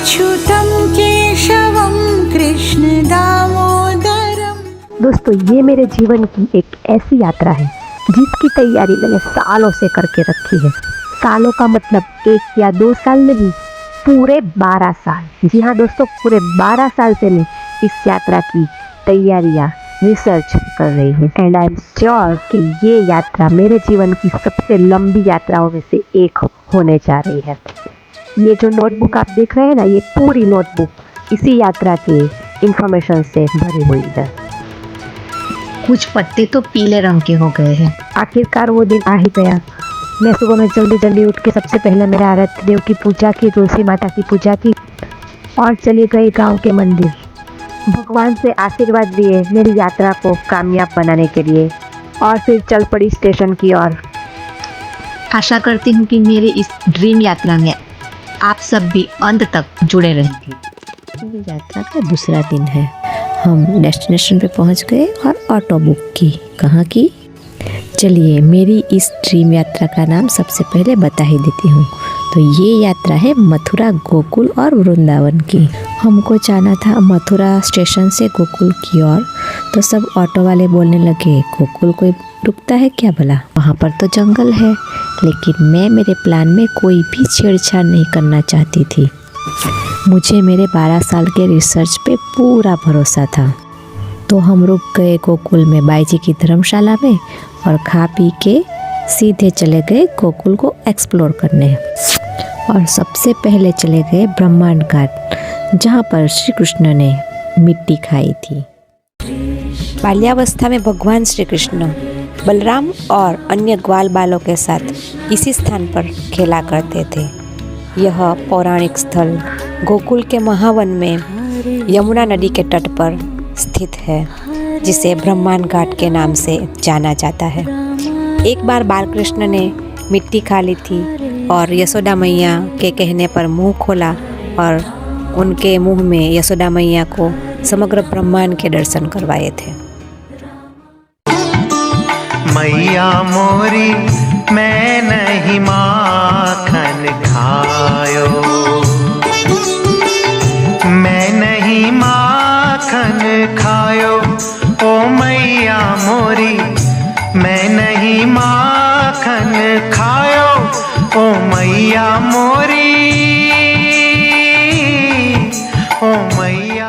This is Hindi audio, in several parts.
अच्युतं केशवं कृष्ण दामोदरम। दोस्तों, ये मेरे जीवन की एक ऐसी यात्रा है जिसकी तैयारी मैंने सालों से करके रखी है। सालों का मतलब 1 या 2 साल नहीं, पूरे 12 साल। जी हाँ दोस्तों, पूरे 12 साल से मैं इस यात्रा की तैयारियाँ रिसर्च कर रही हूँ। एंड आई एम श्योर कि ये यात्रा मेरे जीवन की सबसे लंबी यात्राओं में से एक होने जा रही है। ये जो नोटबुक आप देख रहे हैं ना, ये पूरी नोटबुक इसी यात्रा के इंफॉर्मेशन से भरी हुई है। कुछ पत्ते तो पीले रंग के हो गए हैं। आखिरकार वो दिन आ ही गया। मैं सुबह में जल्दी जल्दी उठ के सबसे पहले मेरे आराध्य देव की पूजा की, तुलसी माता की पूजा की और चली गई गांव के मंदिर। भगवान से आशीर्वाद लिए मेरी यात्रा को कामयाब बनाने के लिए, और फिर चल पड़ी स्टेशन की ओर। आशा करती हूँ कि मेरी इस ड्रीम यात्रा में आप सब भी अंत तक जुड़े रहेंगे। यात्रा का दूसरा दिन है। हम डेस्टिनेशन पे पहुंच गए और ऑटो बुक की। कहाँ की? चलिए, मेरी इस ड्रीम यात्रा का नाम सबसे पहले बता ही देती हूँ। तो ये यात्रा है मथुरा, गोकुल और वृंदावन की। हमको जाना था मथुरा स्टेशन से गोकुल की ओर। तो सब ऑटो वाले बोलने लगे, गोकुल कोई रुकता है क्या भला, वहाँ पर तो जंगल है। लेकिन मैं मेरे प्लान में कोई भी छेड़छाड़ नहीं करना चाहती थी। मुझे मेरे 12 साल के रिसर्च पे पूरा भरोसा था। तो हम रुक गए गोकुल में बाई जी की धर्मशाला में और खा पी के सीधे चले गए गोकुल को एक्सप्लोर करने। और सबसे पहले चले गए ब्रह्मांड घाट, जहाँ पर श्री कृष्ण ने मिट्टी खाई थी। बाल्यावस्था में भगवान श्री कृष्ण बलराम और अन्य ग्वाल बालों के साथ इसी स्थान पर खेला करते थे। यह पौराणिक स्थल गोकुल के महावन में यमुना नदी के तट पर स्थित है, जिसे ब्रह्मांड घाट के नाम से जाना जाता है। एक बार बालकृष्ण ने मिट्टी खा ली थी और यशोदा मैया के कहने पर मुंह खोला और उनके मुंह में यशोदा मैया को समग्र ब्रह्मांड के दर्शन करवाए थे। मैया मोरी मैं नहीं माखन खायो, मैं नहीं माखन खायो, ओ मैया मोरी मैं नहीं माखन खायो, ओ मैया मोरी, ओ मैया।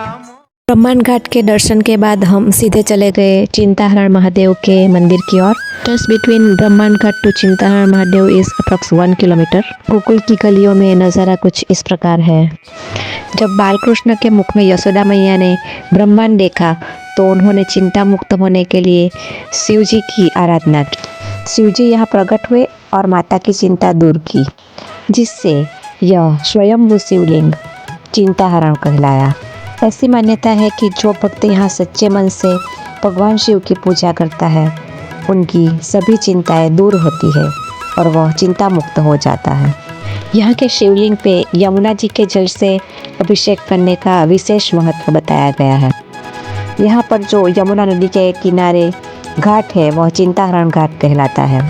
ब्रह्मांड घाट के दर्शन के बाद हम सीधे चले गए चिंताहरण महादेव के मंदिर की ओर। Just between Brahmand Ghat to Chintaharan Mahadev is approx 1 kilometre. Gokul की गलियों में नज़ारा कुछ इस प्रकार है। जब बालकृष्ण के मुख में यशोदा मैया ने ब्रह्मांड देखा तो उन्होंने चिंता मुक्त होने के लिए शिव जी की आराधना की। शिव जी यहाँ प्रकट हुए और माता की चिंता दूर की, जिससे यह स्वयंभू शिवलिंग चिंताहरण कहलाया। ऐसी मान्यता है कि जो भक्त यहाँ सच्चे मन से भगवान शिव की पूजा करता है, उनकी सभी चिंताएं दूर होती है और वह चिंता मुक्त हो जाता है। यहाँ के शिवलिंग पे यमुना जी के जल से अभिषेक करने का विशेष महत्व बताया गया है। यहाँ पर जो यमुना नदी के किनारे घाट है वह चिंताहरण घाट कहलाता है।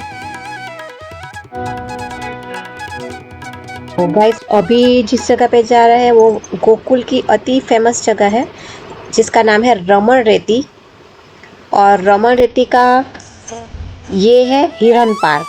गाइस, अभी जिस जगह पे जा रहे हैं वो गोकुल की अति फेमस जगह है, जिसका नाम है रमण रेती। और रमण रेती का ये है हिरन पार्क।